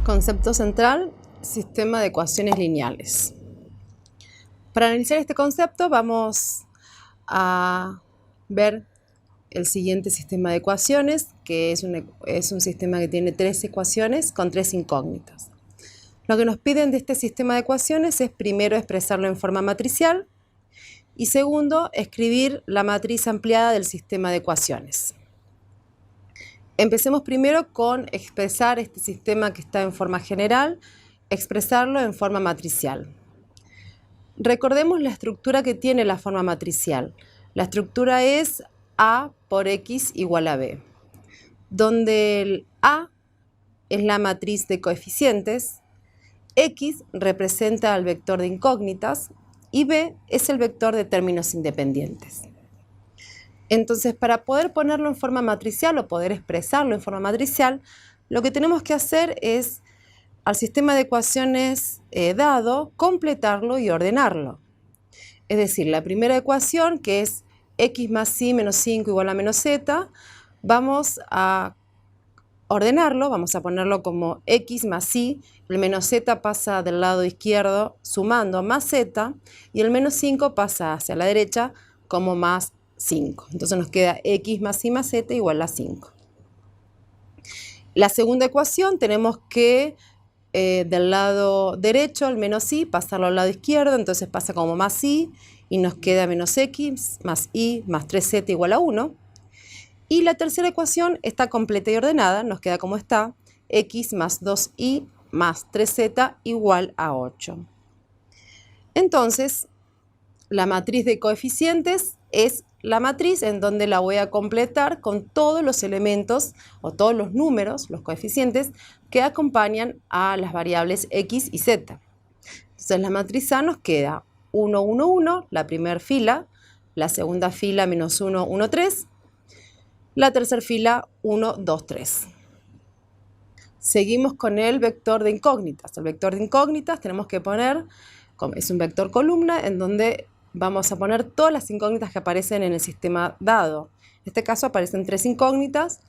Concepto central, sistema de ecuaciones lineales. Para analizar este concepto vamos a ver el siguiente sistema de ecuaciones, que es un sistema que tiene 3 ecuaciones con 3 incógnitas. Lo que nos piden de este sistema de ecuaciones es primero expresarlo en forma matricial y segundo, escribir la matriz ampliada del sistema de ecuaciones. Empecemos primero con expresar este sistema que está en forma general, expresarlo en forma matricial. Recordemos la estructura que tiene la forma matricial. La estructura es A por X igual a B, donde el A es la matriz de coeficientes, X representa al vector de incógnitas y B es el vector de términos independientes. Entonces, para poder ponerlo en forma matricial o poder expresarlo en forma matricial, lo que tenemos que hacer es, al sistema de ecuaciones dado, completarlo y ordenarlo. Es decir, la primera ecuación, que es x más y menos 5 igual a menos z, vamos a ordenarlo, vamos a ponerlo como x más y, el menos z pasa del lado izquierdo sumando más z, y el menos 5 pasa hacia la derecha como más 5. Entonces nos queda x más y más z igual a 5. La segunda ecuación tenemos que del lado derecho el menos y pasarlo al lado izquierdo, entonces pasa como más y nos queda menos x más y más 3z igual a 1. Y la tercera ecuación está completa y ordenada, nos queda como está, x más 2y más 3z igual a 8. Entonces, la matriz de coeficientes es la matriz en donde la voy a completar con todos los elementos o todos los números, los coeficientes, que acompañan a las variables x y z. Entonces la matriz A nos queda 1, 1, 1, la primera fila, la segunda fila menos 1, 1, 3, la tercera fila 1, 2, 3. Seguimos con el vector de incógnitas. El vector de incógnitas tenemos que poner, es un vector columna en donde vamos a poner todas las incógnitas que aparecen en el sistema dado. En este caso aparecen 3 incógnitas.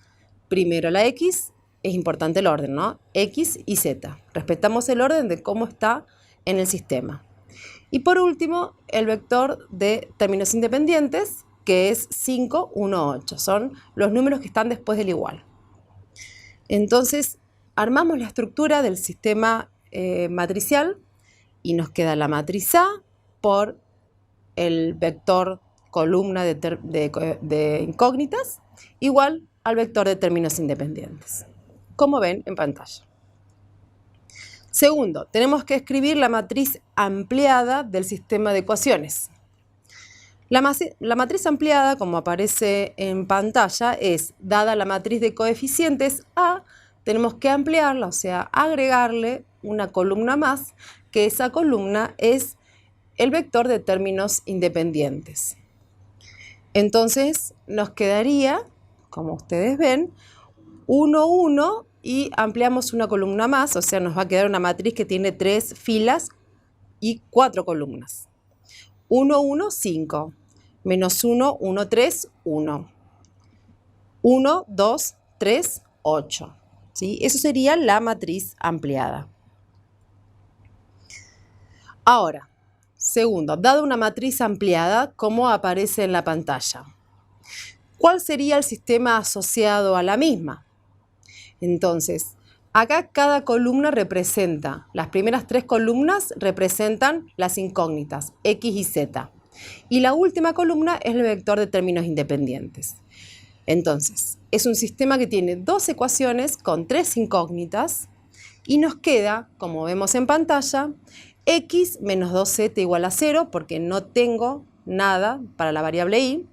Primero la x, es importante el orden, ¿no? X y z. Respetamos el orden de cómo está en el sistema. Y por último, el vector de términos independientes, que es 5, 1, 8. Son los números que están después del igual. Entonces, armamos la estructura del sistema matricial y nos queda la matriz A por el vector columna de incógnitas igual al vector de términos independientes, como ven en pantalla. Segundo, tenemos que escribir la matriz ampliada del sistema de ecuaciones. La matriz ampliada, como aparece en pantalla, es, dada la matriz de coeficientes A, tenemos que ampliarla, o sea, agregarle una columna más, que esa columna es el vector de términos independientes. Entonces nos quedaría, como ustedes ven, 1, 1 y ampliamos una columna más, o sea, nos va a quedar una matriz que tiene 3 filas y 4 columnas. 1, 1, 5, menos 1, 1, 3, 1. 1, 2, 3, 8. ¿Sí? Eso sería la matriz ampliada. Ahora, segundo, dado una matriz ampliada, como aparece en la pantalla, ¿cuál sería el sistema asociado a la misma? Entonces, acá cada columna representa, las primeras 3 columnas representan las incógnitas, x y z. Y la última columna es el vector de términos independientes. Entonces, es un sistema que tiene 2 ecuaciones con 3 incógnitas y nos queda, como vemos en pantalla, x menos 2z igual a 0 porque no tengo nada para la variable y.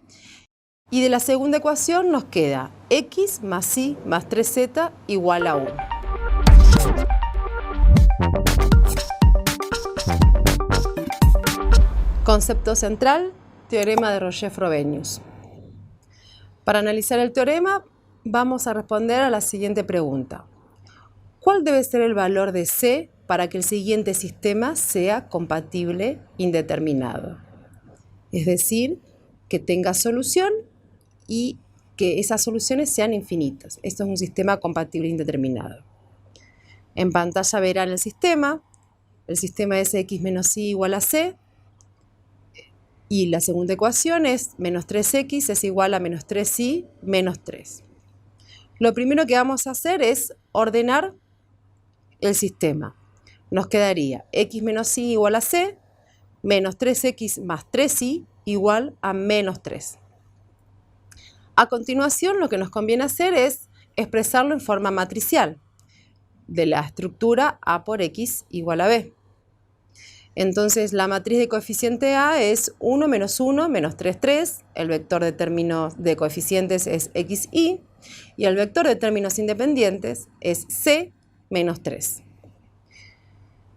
Y de la segunda ecuación nos queda x más y más 3z igual a 1. Concepto central, teorema de Roger-Frobenius. Para analizar el teorema, vamos a responder a la siguiente pregunta. ¿Cuál debe ser el valor de C para que el siguiente sistema sea compatible indeterminado? Es decir, que tenga solución y que esas soluciones sean infinitas. Esto es un sistema compatible indeterminado. En pantalla verán el sistema es x menos y igual a c, y la segunda ecuación es menos 3x es igual a menos 3y menos 3. Lo primero que vamos a hacer es ordenar el sistema. Nos quedaría x menos y igual a c, menos 3x más 3y igual a menos 3. A continuación, lo que nos conviene hacer es expresarlo en forma matricial de la estructura a por x igual a b. Entonces, la matriz de coeficiente A es 1 menos 1 menos 3, 3. El vector de términos de coeficientes es xy. Y el vector de términos independientes es c menos 3.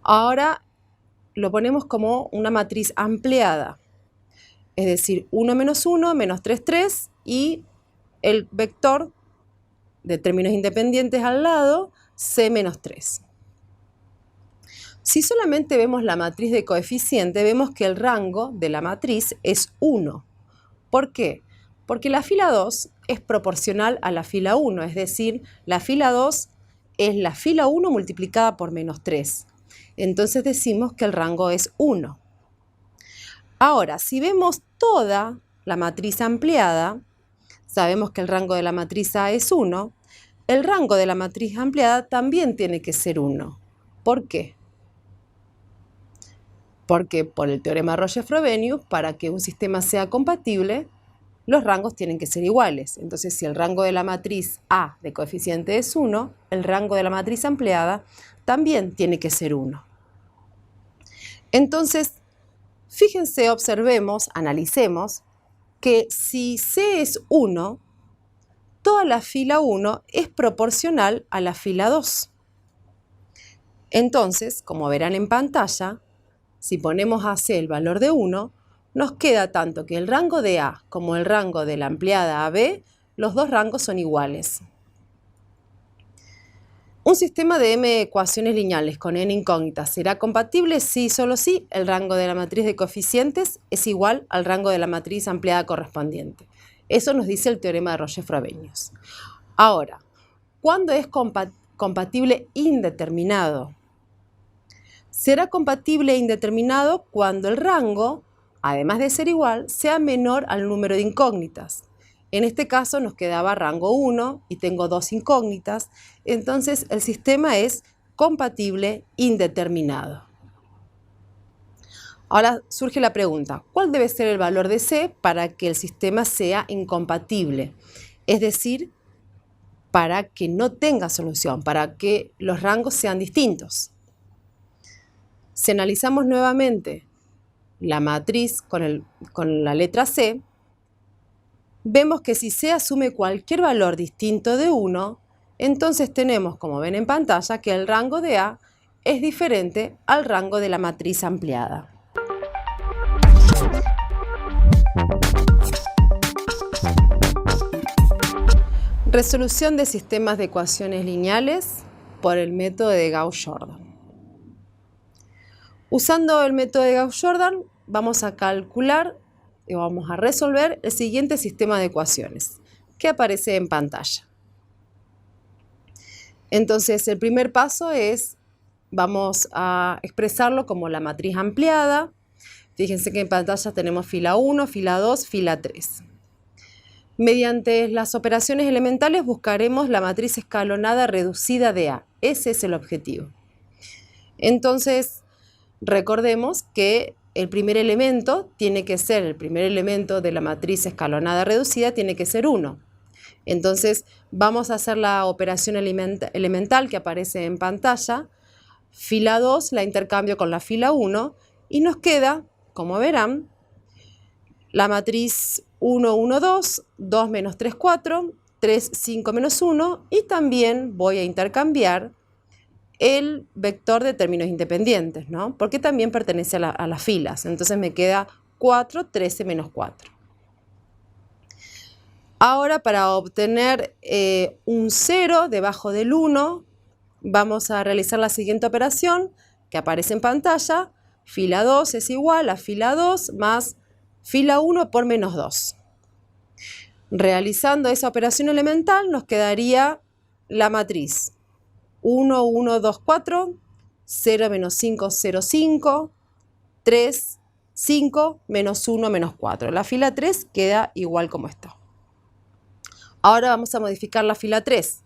Ahora lo ponemos como una matriz ampliada. Es decir, 1 menos 1 menos 3, 3. Y el vector de términos independientes al lado, c menos 3. Si solamente vemos la matriz de coeficiente, vemos que el rango de la matriz es 1. ¿Por qué? Porque la fila 2 es proporcional a la fila 1, es decir, la fila 2 es la fila 1 multiplicada por menos 3. Entonces decimos que el rango es 1. Ahora, si vemos toda la matriz ampliada, sabemos que el rango de la matriz A es 1. El rango de la matriz ampliada también tiene que ser 1. ¿Por qué? Porque por el teorema Roche-Frobenius, para que un sistema sea compatible, los rangos tienen que ser iguales. Entonces, si el rango de la matriz A de coeficiente es 1, el rango de la matriz ampliada también tiene que ser 1. Entonces, fíjense, observemos, analicemos, que si C es 1, toda la fila 1 es proporcional a la fila 2. Entonces, como verán en pantalla, si ponemos a C el valor de 1, nos queda tanto que el rango de A como el rango de la ampliada a B, los dos rangos son iguales. Un sistema de m ecuaciones lineales con n incógnitas será compatible si, solo si, el rango de la matriz de coeficientes es igual al rango de la matriz ampliada correspondiente. Eso nos dice el teorema de Roche-Frobenius. Ahora, ¿cuándo es compatible indeterminado? Será compatible e indeterminado cuando el rango, además de ser igual, sea menor al número de incógnitas. En este caso nos quedaba rango 1 y tengo 2 incógnitas, entonces el sistema es compatible indeterminado. Ahora surge la pregunta, ¿cuál debe ser el valor de C para que el sistema sea incompatible? Es decir, para que no tenga solución, para que los rangos sean distintos. Si analizamos nuevamente la matriz con la letra C, vemos que si C asume cualquier valor distinto de 1, entonces tenemos, como ven en pantalla, que el rango de A es diferente al rango de la matriz ampliada. Resolución de sistemas de ecuaciones lineales por el método de Gauss-Jordan. Usando el método de Gauss-Jordan vamos a calcular y vamos a resolver el siguiente sistema de ecuaciones que aparece en pantalla. Entonces el primer paso es, vamos a expresarlo como la matriz ampliada. Fíjense que en pantalla tenemos fila 1, fila 2, fila 3. Mediante las operaciones elementales buscaremos la matriz escalonada reducida de A. Ese es el objetivo. Entonces, recordemos que el primer elemento de la matriz escalonada reducida tiene que ser 1. Entonces vamos a hacer la operación elemental que aparece en pantalla. Fila 2 la intercambio con la fila 1 y nos queda, como verán, la matriz 1, 1, 2, 2 menos 3, 4, 3, 5 menos 1 y también voy a intercambiar el vector de términos independientes, ¿no? Porque también pertenece a las filas. Entonces me queda 4, 13 menos 4. Ahora, para obtener un 0 debajo del 1, vamos a realizar la siguiente operación que aparece en pantalla. Fila 2 es igual a fila 2 más fila 1 por menos 2. Realizando esa operación elemental nos quedaría la matriz 1, 1, 2, 4, 0, menos 5, 0, 5, 3, 5, menos 1, menos 4. La fila 3 queda igual como está. Ahora vamos a modificar la fila 3.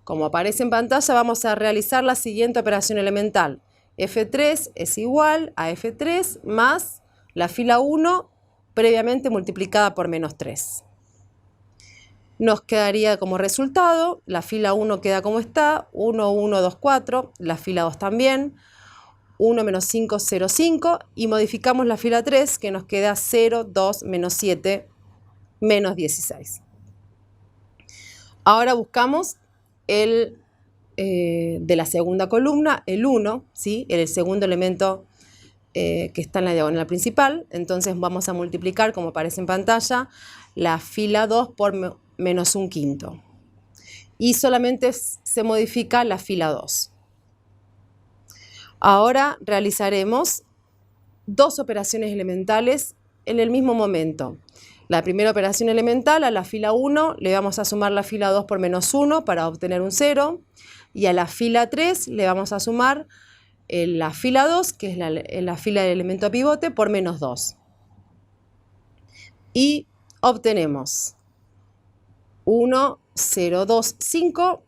Como aparece en pantalla, vamos a realizar la siguiente operación elemental. F3 es igual a F3 más la fila 1 previamente multiplicada por menos 3. Nos quedaría como resultado, la fila 1 queda como está, 1, 1, 2, 4, la fila 2 también, 1, menos 5, 0, 5, y modificamos la fila 3, que nos queda 0, 2, menos 7, menos 16. Ahora buscamos el de la segunda columna, el 1, ¿sí? El segundo elemento que está en la diagonal principal. Entonces vamos a multiplicar, como aparece en pantalla, la fila 2 por menos 1/5. Y solamente se modifica la fila 2. Ahora realizaremos dos operaciones elementales en el mismo momento. La primera operación elemental, a la fila 1 le vamos a sumar la fila 2 por menos 1 para obtener un 0. Y a la fila 3 le vamos a sumar la fila 2, que es la fila del elemento pivote, por menos 2. Y obtenemos 1, 0, 2, 5.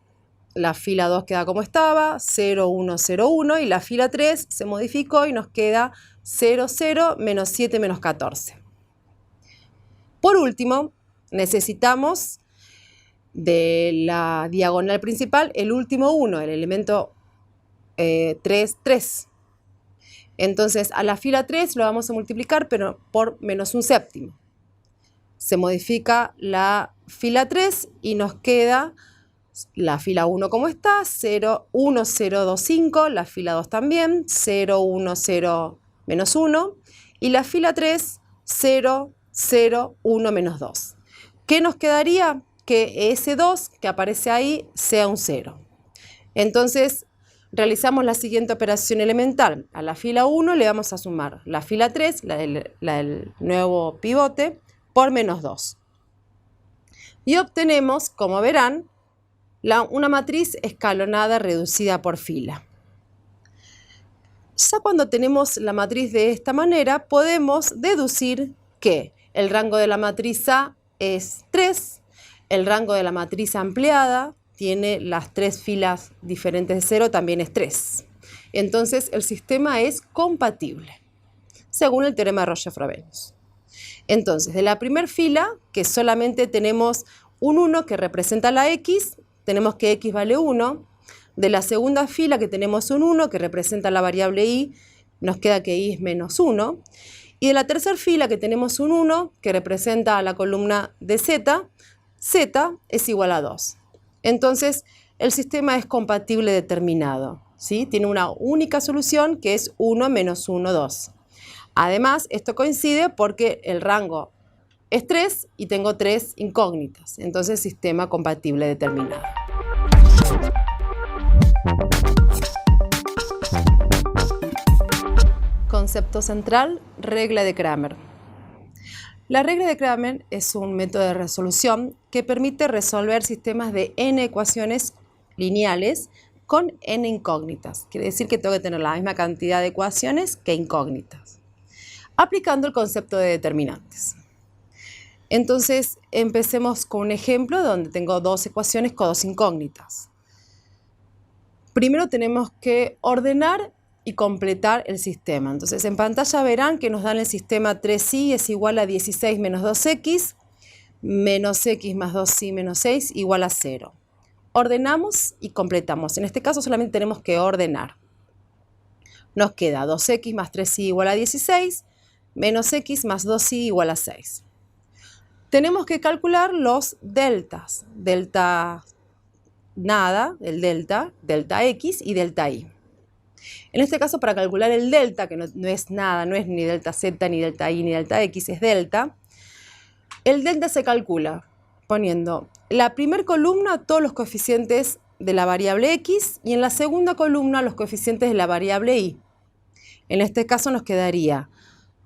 La fila 2 queda como estaba, 0, 1, 0, 1. Y la fila 3 se modificó y nos queda 0, 0, menos 7, menos 14. Por último, necesitamos de la diagonal principal el último 1, el elemento 3, 3. Entonces a la fila 3 lo vamos a multiplicar pero por menos 1/7. Se modifica la fila 3 y nos queda la fila 1 como está, 0, 1, 0, 2, 5. La fila 2 también, 0, 1, 0, menos 1. Y la fila 3, 0, 0, 1, menos 2. ¿Qué nos quedaría? Que ese 2 que aparece ahí sea un 0. Entonces realizamos la siguiente operación elemental. A la fila 1 le vamos a sumar la fila 3, la del nuevo pivote, por menos 2. Y obtenemos, como verán, una matriz escalonada reducida por fila. Ya cuando tenemos la matriz de esta manera, podemos deducir que el rango de la matriz A es 3, el rango de la matriz ampliada tiene las 3 filas diferentes de 0, también es 3. Entonces el sistema es compatible, según el teorema de Roger-Frobenius. Entonces, de la primera fila, que solamente tenemos un 1 que representa la x, tenemos que x vale 1. De la segunda fila, que tenemos un 1 que representa la variable y, nos queda que y es menos 1. Y de la tercera fila, que tenemos un 1 que representa a la columna de z, z es igual a 2. Entonces, el sistema es compatible determinado, ¿sí? Tiene una única solución que es 1 menos 1, 2. Además, esto coincide porque el rango es 3 y tengo 3 incógnitas. Entonces, sistema compatible determinado. Concepto central, regla de Cramer. La regla de Cramer es un método de resolución que permite resolver sistemas de n ecuaciones lineales con n incógnitas. Quiere decir que tengo que tener la misma cantidad de ecuaciones que incógnitas, aplicando el concepto de determinantes. Entonces, empecemos con un ejemplo donde tengo dos ecuaciones con dos incógnitas. Primero tenemos que ordenar y completar el sistema. Entonces, en pantalla verán que nos dan el sistema 3i es igual a 16 menos 2x, menos x más 2y menos 6 igual a 0. Ordenamos y completamos. En este caso solamente tenemos que ordenar. Nos queda 2x más 3y igual a 16, menos x más 2y igual a 6. Tenemos que calcular los deltas. Delta nada, el delta, delta x y delta y. En este caso, para calcular el delta, que no es nada, no es ni delta z, ni delta y, ni delta x, es delta, el delta se calcula poniendo en la primera columna todos los coeficientes de la variable x y en la segunda columna los coeficientes de la variable y. En este caso nos quedaría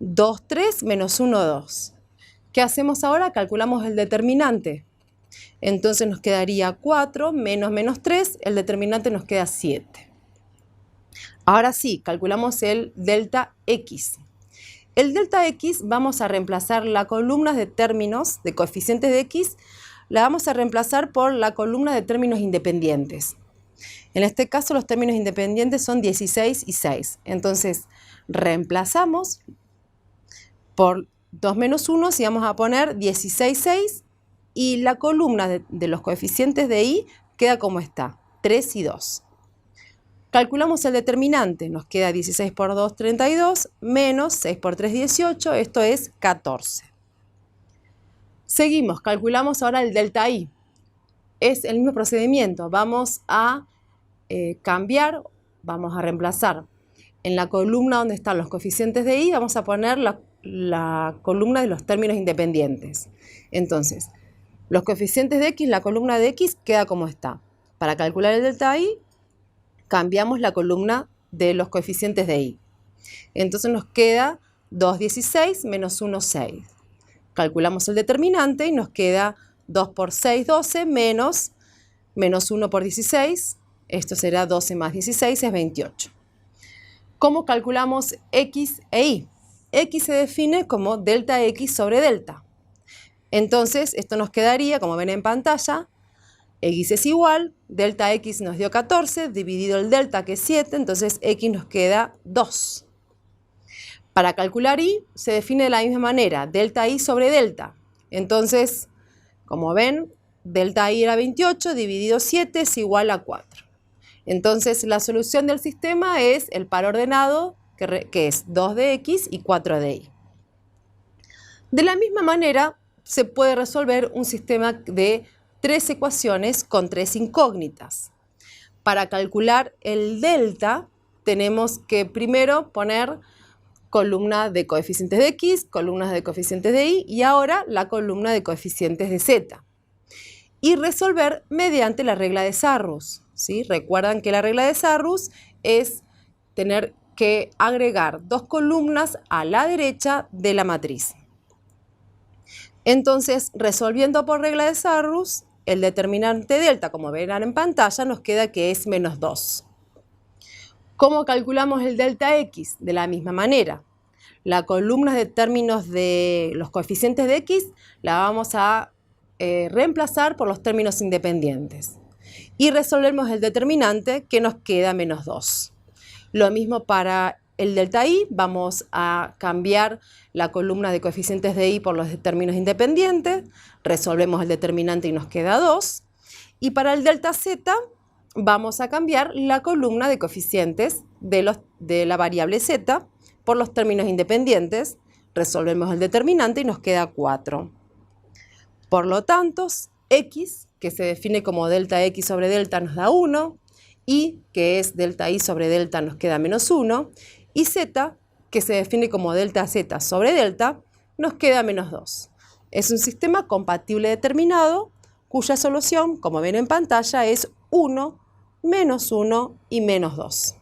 2, 3, menos 1, 2. ¿Qué hacemos ahora? Calculamos el determinante. Entonces nos quedaría 4 menos 3, el determinante nos queda 7. Ahora sí, calculamos el delta X. El delta X vamos a reemplazar la columna de términos de coeficientes de X, la vamos a reemplazar por la columna de términos independientes. En este caso los términos independientes son 16 y 6. Entonces reemplazamos por 2 menos 1 y vamos a poner 16, 6 y la columna de los coeficientes de Y queda como está, 3 y 2. Calculamos el determinante, nos queda 16 por 2, 32, menos 6 por 3, 18, esto es 14. Seguimos, calculamos ahora el delta Y. Es el mismo procedimiento, vamos a cambiar, vamos a reemplazar en la columna donde están los coeficientes de Y, vamos a poner la columna de los términos independientes. Entonces, los coeficientes de X, la columna de X queda como está. Para calcular el delta Y, cambiamos la columna de los coeficientes de Y. Entonces nos queda 2, 16 menos 1, 6. Calculamos el determinante y nos queda 2 por 6, 12 menos 1 por 16. Esto será 12 más 16 es 28. ¿Cómo calculamos X e Y? X se define como delta X sobre delta. Entonces esto nos quedaría, como ven en pantalla, X es igual, delta X nos dio 14, dividido el delta que es 7, entonces X nos queda 2. Para calcular Y se define de la misma manera, delta Y sobre delta. Entonces, como ven, delta Y era 28, dividido 7 es igual a 4. Entonces la solución del sistema es el par ordenado, que es 2 de X y 4 de Y. De la misma manera, se puede resolver un sistema de 3 ecuaciones con 3 incógnitas. Para calcular el delta, tenemos que primero poner columna de coeficientes de X, columnas de coeficientes de Y y ahora la columna de coeficientes de Z. Y resolver mediante la regla de Sarrus, ¿sí? Recuerdan que la regla de Sarrus es tener que agregar 2 columnas a la derecha de la matriz. Entonces, resolviendo por regla de Sarrus, el determinante delta, como verán en pantalla, nos queda que es menos 2. ¿Cómo calculamos el delta X? De la misma manera. La columna de términos de los coeficientes de X la vamos a reemplazar por los términos independientes. Y resolvemos el determinante que nos queda menos 2. Lo mismo para el delta Y, vamos a cambiar la columna de coeficientes de Y por los términos independientes, resolvemos el determinante y nos queda 2. Y para el delta Z vamos a cambiar la columna de coeficientes de la variable Z por los términos independientes, resolvemos el determinante y nos queda 4. Por lo tanto, X, que se define como delta X sobre delta, nos da 1, Y, que es delta Y sobre delta, nos queda menos 1, y Z, que se define como delta Z sobre delta, nos queda menos 2. Es un sistema compatible determinado, cuya solución, como ven en pantalla, es 1, menos 1 y menos 2.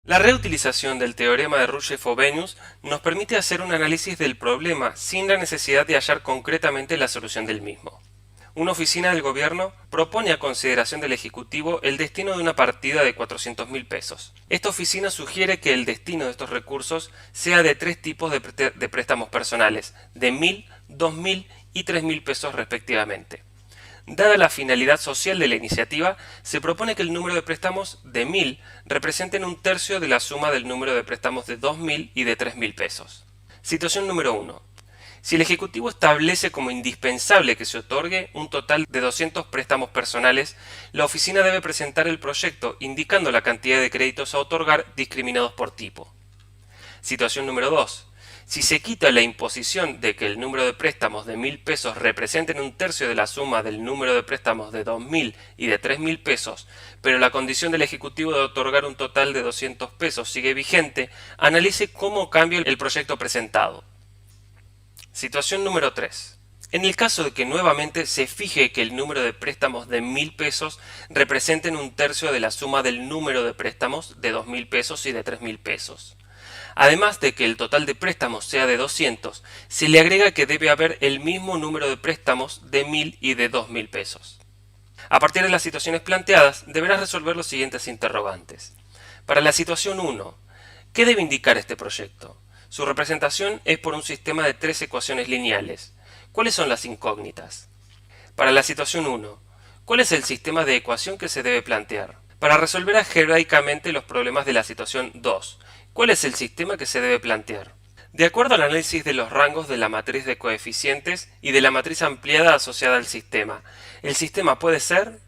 La reutilización del teorema de Rutherford-Benioff nos permite hacer un análisis del problema sin la necesidad de hallar concretamente la solución del mismo. Una oficina del gobierno propone a consideración del Ejecutivo el destino de una partida de 400.000 pesos. Esta oficina sugiere que el destino de estos recursos sea de 3 tipos de préstamos personales, de 1.000, 2.000 y 3.000 pesos respectivamente. Dada la finalidad social de la iniciativa, se propone que el número de préstamos de 1.000 representen un tercio de la suma del número de préstamos de 2.000 y de 3.000 pesos. Situación número 1. Si el Ejecutivo establece como indispensable que se otorgue un total de 200 préstamos personales, la oficina debe presentar el proyecto indicando la cantidad de créditos a otorgar discriminados por tipo. Situación número 2. Si se quita la imposición de que el número de préstamos de 1.000 pesos representen un tercio de la suma del número de préstamos de 2.000 y de 3.000 pesos, pero la condición del Ejecutivo de otorgar un total de 200 pesos sigue vigente, analice cómo cambia el proyecto presentado. Situación número 3. En el caso de que nuevamente se fije que el número de préstamos de 1.000 pesos representen un tercio de la suma del número de préstamos de 2.000 pesos y de 3.000 pesos. Además de que el total de préstamos sea de 200, se le agrega que debe haber el mismo número de préstamos de 1.000 y de 2.000 pesos. A partir de las situaciones planteadas, deberás resolver los siguientes interrogantes. Para la situación 1, ¿qué debe indicar este proyecto? Su representación es por un sistema de 3 ecuaciones lineales. ¿Cuáles son las incógnitas? Para la situación 1, ¿cuál es el sistema de ecuación que se debe plantear? Para resolver algebraicamente los problemas de la situación 2, ¿cuál es el sistema que se debe plantear? De acuerdo al análisis de los rangos de la matriz de coeficientes y de la matriz ampliada asociada al sistema, el sistema puede ser...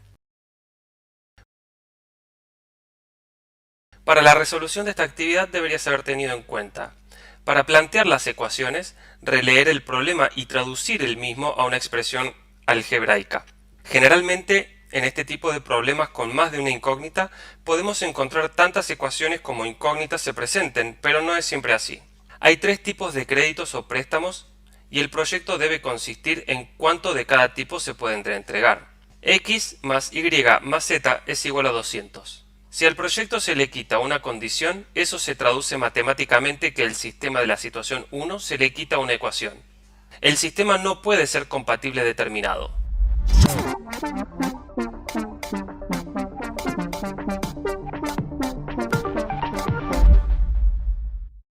Para la resolución de esta actividad deberías haber tenido en cuenta: para plantear las ecuaciones, releer el problema y traducir el mismo a una expresión algebraica. Generalmente, en este tipo de problemas con más de una incógnita, podemos encontrar tantas ecuaciones como incógnitas se presenten, pero no es siempre así. Hay 3 tipos de créditos o préstamos y el proyecto debe consistir en cuánto de cada tipo se puede entregar. X más Y más Z es igual a 200. Si al proyecto se le quita una condición, eso se traduce matemáticamente que el sistema de la situación 1 se le quita una ecuación. El sistema no puede ser compatible determinado.